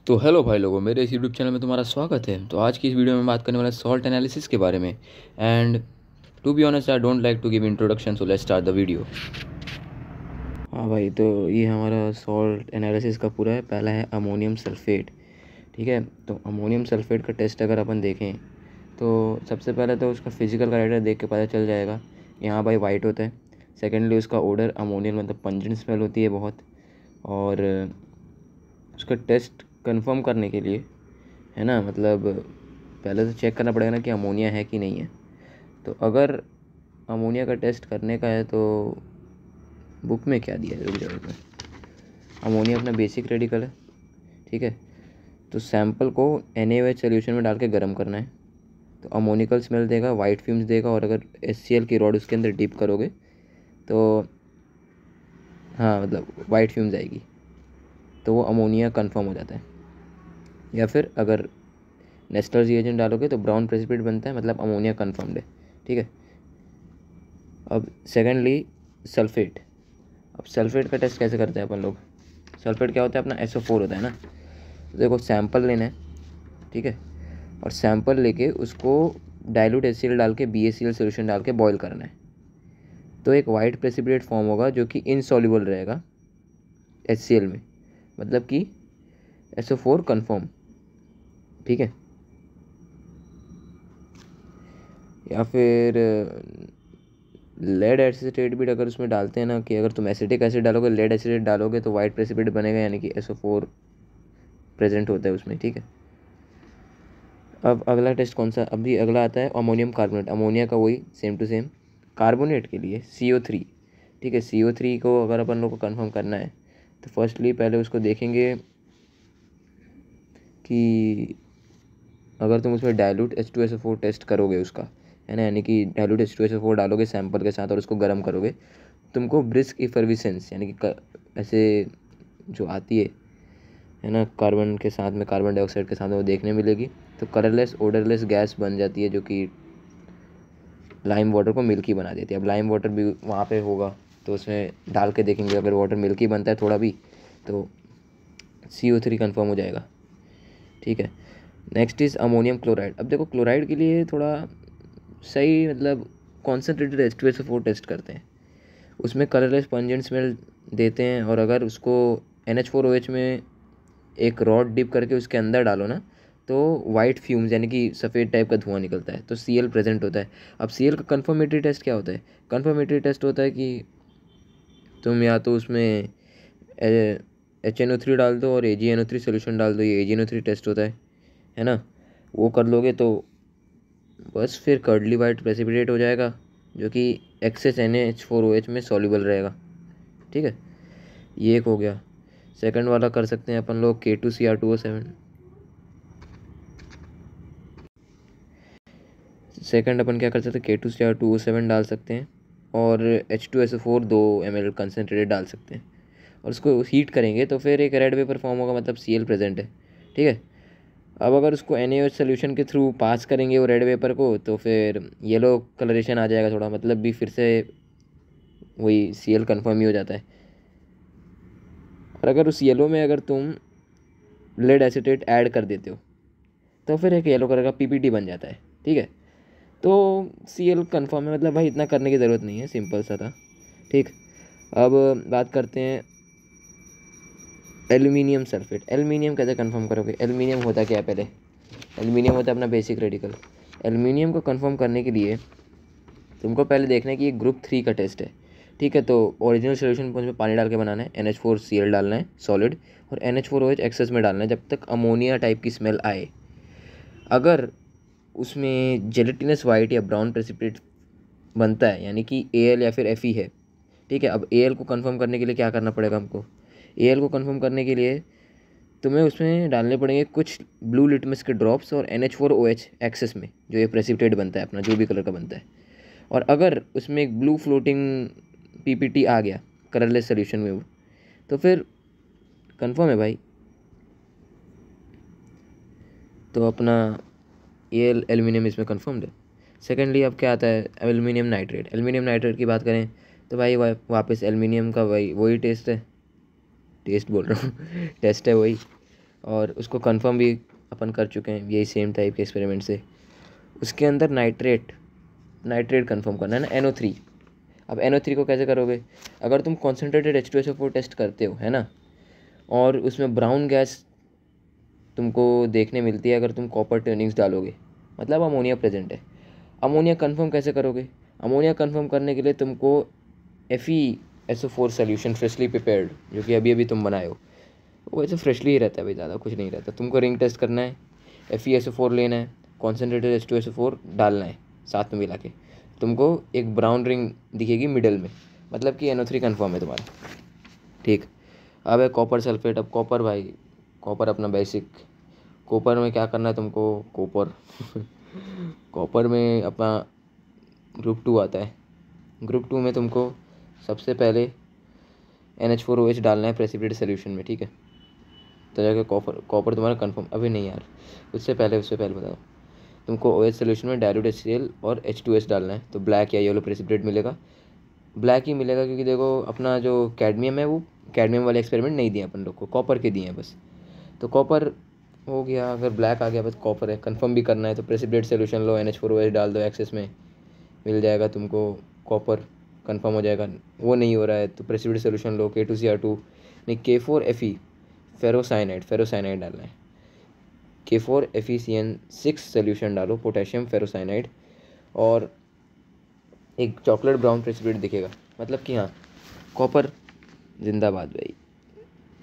तो हेलो भाई लोगों, मेरे इस यूट्यूब चैनल में तुम्हारा स्वागत है। तो आज की इस वीडियो में बात करने वाला सॉल्ट एनालिसिस के बारे में। And to be honest, I don't like to give introduction, so let's start the video. हाँ भाई, तो ये हमारा सॉल्ट एनालिसिस का पूरा है। पहला है अमोनियम सल्फेट। ठीक है, तो अमोनियम सल्फेट का टेस्ट अगर अपन देखें तो सबसे पहले तो उसका फिजिकल कैरेक्टर देख के पता चल जाएगा। यहाँ भाई वाइट होता है। सेकेंडली उसका ओडर अमोनियम मतलब पंजेंट स्मेल होती है बहुत। और उसका टेस्ट कंफर्म करने के लिए है ना, मतलब पहले तो चेक करना पड़ेगा ना कि अमोनिया है कि नहीं है। तो अगर अमोनिया का टेस्ट करने का है तो बुक में क्या दिया है, रुक जाओ इसमें। अमोनिया अपना बेसिक रेडिकल है, ठीक है। तो सैंपल को NaOH सोल्यूशन में डाल के गर्म करना है, तो अमोनिकल स्मेल देगा, वाइट फ्यूम्स देगा। और अगर HCl की रॉड उसके अंदर डिप करोगे तो हाँ, मतलब वाइट फ्यूम्स आएगी, तो वो अमोनिया कंफर्म हो जाता है। या फिर अगर नेस्टर रिएजेंट डालोगे तो ब्राउन प्रेसिपिटेट बनता है, मतलब अमोनिया कन्फर्म्ड है, ठीक है। अब सेकेंडली सल्फेट। अब सल्फेट का टेस्ट कैसे करते हैं अपन लोग। सल्फेट क्या होता है, अपना SO4 होता है ना। तो देखो, सैंपल लेना है, ठीक है। और सैंपल लेके उसको डाइल्यूट HCl डाल के BaCl सोल्यूशन डाल के बॉयल करना है। तो एक वाइट प्रेसिपिटेट फॉर्म होगा जो कि इनसॉल्युबल रहेगा HCl में, मतलब कि SO4 कन्फर्म, ठीक है। या फिर लेड एसिटेट भी अगर उसमें डालते हैं ना, कि अगर तुम एसिटिक एसिड डालोगे, लेड एसिटेट डालोगे तो वाइट प्रेसिपिटेट बनेगा, यानी कि SO4 प्रेजेंट होता है उसमें, ठीक है। अब अगला टेस्ट कौन सा, अभी अगला आता है अमोनियम कार्बोनेट। अमोनिया का वही सेम टू सेम। कार्बोनेट के लिए CO3, ठीक है। CO3 को अगर अपन लोग को कन्फर्म करना है तो फर्स्टली पहले उसको देखेंगे कि अगर तुम उसमें डाइल्यूट H2SO4 टेस्ट करोगे उसका, है ना, यानी कि डाइल्यूट H2SO4 डालोगे सैंपल के साथ और उसको गर्म करोगे, तुमको ब्रिस्क इफर्विसेंस यानी कि ऐसे जो आती है ना, कार्बन के साथ में, कार्बन डाइऑक्साइड के साथ में, वो देखने मिलेगी। तो कलरलेस ओडरलेस गैस बन जाती है जो कि लाइम वाटर को मिल्की बना देती है। अब लाइम वाटर भी वहाँ पे होगा तो उसमें डाल के देखेंगे, अगर वाटर मिल्की बनता है थोड़ा भी तो CO3 कन्फर्म हो जाएगा, ठीक है। Next is ammonium chloride. अब देखो, क्लोराइड के लिए थोड़ा सही, मतलब कॉन्सेंट्रेटेड H2SO4 टेस्ट करते हैं। उसमें कलरलेस पंजेंट स्मेल देते हैं, और अगर उसको NH4OH में एक रॉड डिप करके उसके अंदर डालो ना, तो वाइट फ्यूम्स यानी कि सफ़ेद टाइप का धुआं निकलता है, तो Cl प्रेजेंट होता है। अब Cl का कन्फर्मेटरी टेस्ट क्या होता है। कन्फर्मेटरी टेस्ट होता है कि तुम या तो उसमें HNO3 डाल दो और AgNO3 सोल्यूशन डाल दो, ये AgNO3 टेस्ट होता है ना। वो कर लोगे तो बस फिर कर्डली वाइट प्रेसिपिटेट हो जाएगा जो कि एक्सेस NH4OH में सॉल्युबल रहेगा, ठीक है। ये एक हो गया। सेकंड वाला कर सकते हैं अपन लोग K2Cr2O7। सेकंड अपन क्या कर सकते हैं, K2Cr2O7 डाल सकते हैं और H2SO4 2 ml कंसनट्रेटेड डाल सकते हैं, और उसको हीट करेंगे तो फिर एक रेड वेपर फॉर्म होगा, मतलब Cl प्रेजेंट है, ठीक है। अब अगर उसको NaOH सोल्यूशन के थ्रू पास करेंगे वो रेड वेपर को, तो फिर येलो कलरेशन आ जाएगा थोड़ा, मतलब भी फिर से वही Cl कन्फर्म ही हो जाता है। और अगर उस येलो में अगर तुम लेड एसिटेट ऐड कर देते हो तो फिर एक येलो कलर का PPT बन जाता है, ठीक है। तो Cl कन्फर्म है, मतलब भाई इतना करने की ज़रूरत नहीं है, सिंपल सा था, ठीक। अब बात करते हैं एल्यूमिनियम सल्फेट। एल्यूमिनियम कैसे कंफर्म करोगे। एल्यूमिनियम होता क्या है, पहले एल्यूमिनियम होता है अपना बेसिक रेडिकल। एल्यूमिनियम को कंफर्म करने के लिए तुमको पहले देखना है कि ये ग्रुप 3 का टेस्ट है, ठीक है। तो ओरिजिनल सोल्यूशन को उसमें पानी डाल के बनाना है, NH4Cl डालना है सॉलिड, और NH4OH एक्सेस में डालना है जब तक अमोनिया टाइप की स्मेल आए। अगर उसमें जेलेटिनस वाइट या ब्राउन प्रेसिपिटेट बनता है, यानी कि Al या फिर Fe है, ठीक है। अब Al को कंफर्म करने के लिए क्या करना पड़ेगा हमको। Al को कंफर्म करने के लिए तुम्हें उसमें डालने पड़ेंगे कुछ ब्लू लिटमस के ड्रॉप्स और NH4OH एक्सेस में, जो ये प्रेसिपिटेट बनता है अपना, जो भी कलर का बनता है। और अगर उसमें एक ब्लू फ्लोटिंग PPT आ गया कलरलेस सोल्यूशन में, वो तो फिर कंफर्म है भाई। तो अपना ये एल्यूमिनियम इसमें कंफर्म्ड है। सेकेंडली अब क्या आता है, एल्यूमिनियम नाइट्रेट। एल्यूमिनियम नाइट्रेट की बात करें तो भाई वापस एल्यूमिनियम का वही टेस्ट है, टेस्ट बोल रहा हूँ टेस्ट है वही। और उसको कंफर्म भी अपन कर चुके हैं यही सेम टाइप के एक्सपेरिमेंट से। उसके अंदर नाइट्रेट कंफर्म करना है ना, NO3। अब NO3 को कैसे करोगे? अगर तुम कॉन्सेंट्रेटेड H2SO4 टेस्ट करते हो, है ना, और उसमें ब्राउन गैस तुमको देखने मिलती है अगर तुम कॉपर ट्यूनिंग्स डालोगे, मतलब अमोनिया प्रेजेंट है। अमोनिया कंफर्म कैसे करोगे? अमोनिया कंफर्म करने के लिए तुमको FeSO4 सोल्यूशन फ्रेशली प्रिपेयर्ड, जो कि अभी अभी तुम बनाए हो, वो ऐसे फ्रेशली ही रहता है भाई, ज़्यादा कुछ नहीं रहता। तुमको रिंग टेस्ट करना है, FeSO4 लेना है, कॉन्सेंट्रेटेड H2SO4 डालना है साथ में मिला के, तुमको एक ब्राउन रिंग दिखेगी मिडल में, मतलब कि NO3 कन्फर्म है तुम्हारा। ठीक। अब है कॉपर सल्फेट। अब कॉपर भाई, कॉपर अपना बेसिक, कॉपर में क्या करना है तुमको? कॉपर में अपना ग्रुप 2 आता है। ग्रुप 2 में तुमको सबसे पहले NH4OH डालना है प्रेसिपिटेट सोल्यूशन में, ठीक है, तो जाके कॉपर तुम्हारा कंफर्म। अभी नहीं यार, उससे पहले बताओ, तुमको OH सोल्यूशन में डायल्यूट HCl और H2S डालना है, तो ब्लैक या येलो प्रेसिपिटेट मिलेगा। ब्लैक ही मिलेगा क्योंकि देखो अपना जो कैडमियम है वो कैडमियम वाले एक्सपेरिमेंट नहीं दिए अपन लोग को, कॉपर के दिए हैं बस। तो कॉपर हो गया। अगर ब्लैक आ गया बस कॉपर है, कंफर्म भी करना है तो प्रेसिपिटेट सोल्यूशन लो, NH4OH डाल दो एक्सेस में, मिल जाएगा तुमको कॉपर, कंफर्म हो जाएगा। वो नहीं हो रहा है तो प्रेसिपिटेट सोल्यूशन लो, K2Cr2 नहीं K4Fe फेरोसाइनाइड डालना है, K4FeCN6 सोल्यूशन डालो, पोटेशियम फेरोसाइनाइड, और एक चॉकलेट ब्राउन प्रेसिपिटेट दिखेगा, मतलब कि हाँ कॉपर जिंदाबाद भाई।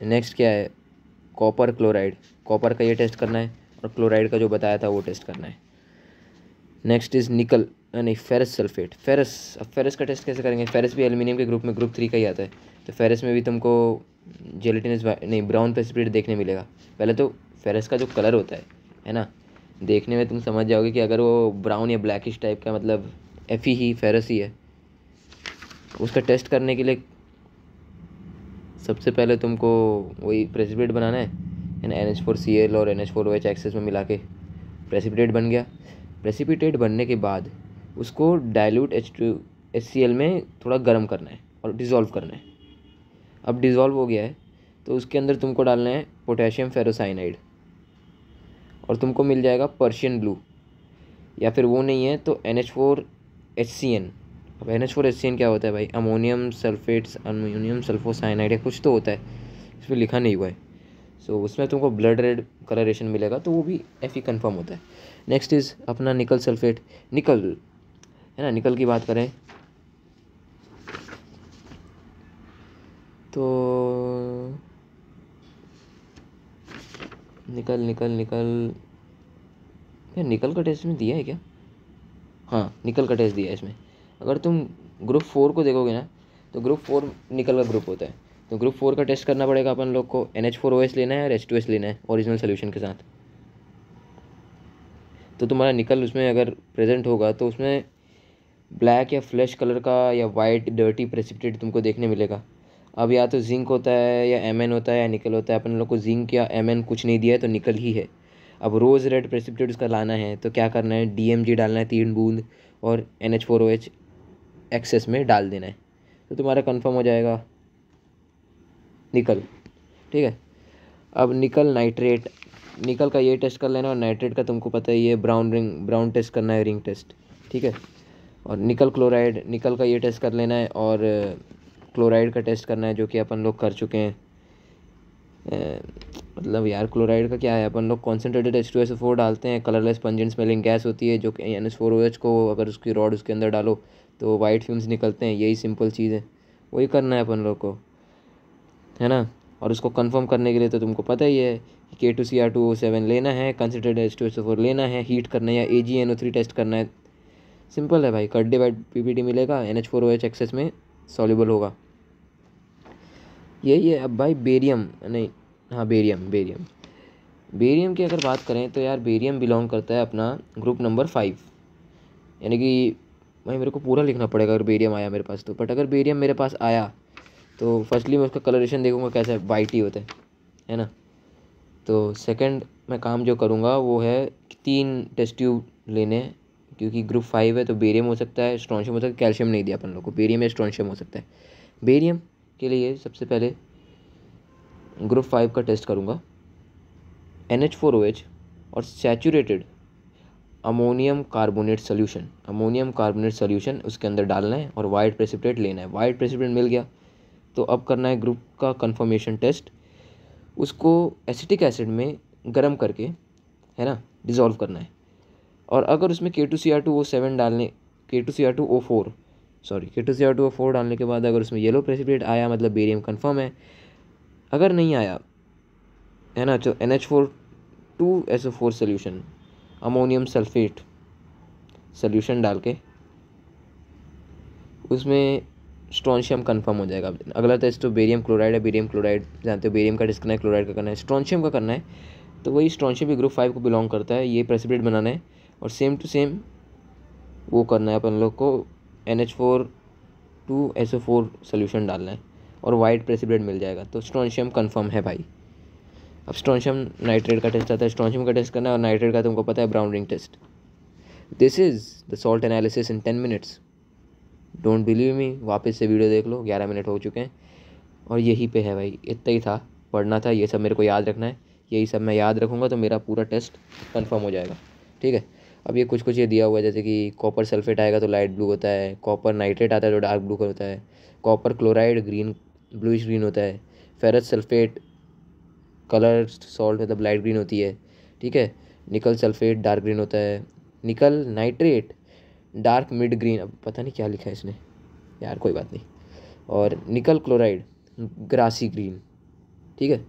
नेक्स्ट क्या है? Copper chloride. कॉपर का ये टेस्ट करना है और क्लोराइड का जो बताया था वो टेस्ट करना है। नेक्स्ट इज़ निकल, नहीं फेरस सल्फेट। फेरस, अब फेरस का टेस्ट कैसे करेंगे? फेरस भी एल्यूमिनियम के ग्रुप में, ग्रुप 3 का ही आता है, तो फेरस में भी तुमको जेलेटिनस नहीं ब्राउन प्रेसिपिटेट देखने मिलेगा। पहले तो फेरस का जो कलर होता है ना, देखने में तुम समझ जाओगे कि अगर वो ब्राउन या ब्लैकिश टाइप का, मतलब Fe ही फेरस ही है। उसका टेस्ट करने के लिए सबसे पहले तुमको वही प्रेसिपिटेट बनाना है, NH4Cl और NH4OH एक्सेस में मिला के प्रेसिपिटेट बन गया। प्रेसिपिटेट बनने के बाद उसको डाइल्यूट HCl में थोड़ा गर्म करना है और डिज़ोल्व करना है। अब डिज़ोल्व हो गया है तो उसके अंदर तुमको डालना है पोटेशियम फेरोसाइनाइड, और तुमको मिल जाएगा पर्शियन ब्लू, या फिर वो नहीं है तो NH4HCN। अब NH4HCN क्या होता है भाई? अमोनियम सल्फेट्स, अमोनियम सल्फोसाइनाइड या कुछ तो होता है, इसमें लिखा नहीं हुआ है। सो उसमें तुमको ब्लड रेड कलरेशन मिलेगा, तो वो भी Fe कंफर्म होता है। नेक्स्ट इज़ अपना निकल सल्फेट। निकल है ना, निकल की बात करें तो निकल यार, निकल का टेस्ट में दिया है क्या? हाँ, निकल का टेस्ट दिया है इसमें। अगर तुम ग्रुप 4 को देखोगे ना, तो ग्रुप 4 निकल का ग्रुप होता है, तो ग्रुप 4 का टेस्ट करना पड़ेगा अपन लोग को। NH4OH लेना है और H2S लेना है ओरिजिनल सोल्यूशन के साथ। तो तुम्हारा निकल उसमें अगर प्रेजेंट होगा तो उसमें ब्लैक या फ्लैश कलर का या वाइट डर्टी प्रेसिपिटेट तुमको देखने मिलेगा। अब या तो जिंक होता है या Mn होता है या निकल होता है। अपन लोग को जिंक या Mn कुछ नहीं दिया है तो निकल ही है। अब रोज़ रेड प्रेसिपिटेट उसका लाना है तो क्या करना है? DMG डालना है 3 बूंद और NH4OH एक्सेस में डाल देना है, तो तुम्हारा कंफर्म हो जाएगा निकल। ठीक है। अब निकल नाइट्रेट, निकल का ये टेस्ट कर लेना, और नाइट्रेट का तुमको पता ही है, ब्राउन टेस्ट करना है, रिंग टेस्ट। ठीक है। और निकल क्लोराइड, निकल का ये टेस्ट कर लेना है, और क्लोराइड का टेस्ट करना है, जो कि अपन लोग कर चुके हैं। मतलब यार क्लोराइड का क्या है, अपन लोग कॉन्सेंट्रेटेड H2SO4 डालते हैं, कलरलेस पंजेंट स्मेलिंग गैस होती है, जो कि NH4OH को अगर उसकी रॉड उसके अंदर डालो तो वाइट फ्यूम्स निकलते हैं। यही सिंपल चीज़ है, वही करना है अपन लोग को, है ना। और उसको कंफर्म करने के लिए तो तुमको पता ही है कि K2Cr2O7 लेना है, कंसेंट्रेटेड H2SO4 लेना है, हीट करना है, या AgNO3 टेस्ट करना है। सिंपल है भाई, कट डिवाइड PPT मिलेगा, NH4OH एक्सेस में सॉल्युबल होगा। यही है। अब भाई बेरियम, नहीं हाँ बेरियम की अगर बात करें तो यार बेरियम बिलोंग करता है अपना ग्रुप नंबर 5, यानी कि भाई मेरे को पूरा लिखना पड़ेगा अगर बेरियम आया मेरे पास तो। बट अगर बेरियम मेरे पास आया तो फर्स्टली मैं उसका कलरेशन देखूंगा कैसा है, वाइट ही होता है ना। तो सेकंड मैं काम जो करूँगा वो है 3 टेस्ट ट्यूब लेने हैं, क्योंकि ग्रुप 5 है तो बेरियम हो सकता है, स्ट्रोंशियम हो सकता है, कैल्शियम नहीं दिया अपन लोग को, बेरियम या स्ट्रोंशियम हो सकता है। बेरियम के लिए सबसे पहले ग्रुप 5 का टेस्ट करूँगा, NH4OH और सैचुरेटेड अमोनियम कार्बोनेट सोल्यूशन उसके अंदर डालना है और वाइट प्रेसिपिटेट लेना है। वाइट प्रेसिपिटेट मिल गया तो अब करना है ग्रुप का कन्फर्मेशन टेस्ट। उसको एसिटिक एसिड में गर्म करके, है ना, डिज़ोल्व करना है। और अगर उसमें K2Cr2O7 डालने K2Cr2O4 डालने के बाद अगर उसमें येलो प्रेसिपिटेट आया, मतलब बेरियम कन्फर्म है। अगर नहीं आया, है ना, तो NH4 solution, ammonium sulphate solution डाल के उसमें स्ट्रोंशियम कंफर्म हो जाएगा। अगला टेस्ट तो बेरियम क्लोराइड है। बेरियम क्लोराइड जानते हो, बेरियम का टेस्ट करना है, क्लोराइड का करना है, स्ट्रोंशियम का करना है। तो वही स्ट्रोंशियम भी ग्रुप 5 को बिलोंग करता है। ये प्रेसिपिटेट बनाना है और सेम टू सेम वो करना है अपन लोग को, NH4 सोल्यूशन डालना है और वाइट प्रेसिपिटेट मिल जाएगा। तो स्ट्रोंशियम कंफर्म है भाई। अब स्ट्रोंशियम नाइट्रेट का टेस्ट आता है। स्ट्रोंशियम का टेस्ट करना है और नाइट्रेट का तुमको पता है, brown ring test. This is the salt analysis in 10 minutes. Don't believe me, वापस से वीडियो देख लो, 11 मिनट हो चुके हैं और यहीं पे है भाई। इतना ही था, पढ़ना था, ये सब मेरे को याद रखना है। यही सब मैं याद रखूँगा तो मेरा पूरा टेस्ट कंफर्म हो जाएगा। ठीक है। अब ये कुछ ये दिया हुआ है, जैसे कि कॉपर सल्फेट आएगा तो लाइट ब्लू होता है, कॉपर नाइट्रेट आता है तो डार्क ब्लू का होता है, कॉपर क्लोराइड ब्लूइश ग्रीन होता है, फेरस सल्फेट कलर सॉल्ट मतलब लाइट ग्रीन होती है। ठीक है। निकल सल्फेट डार्क ग्रीन होता है, निकल नाइट्रेट डार्क मिड ग्रीन, अब पता नहीं क्या लिखा है इसने यार, कोई बात नहीं। और निकल क्लोराइड ग्रासी ग्रीन। ठीक है।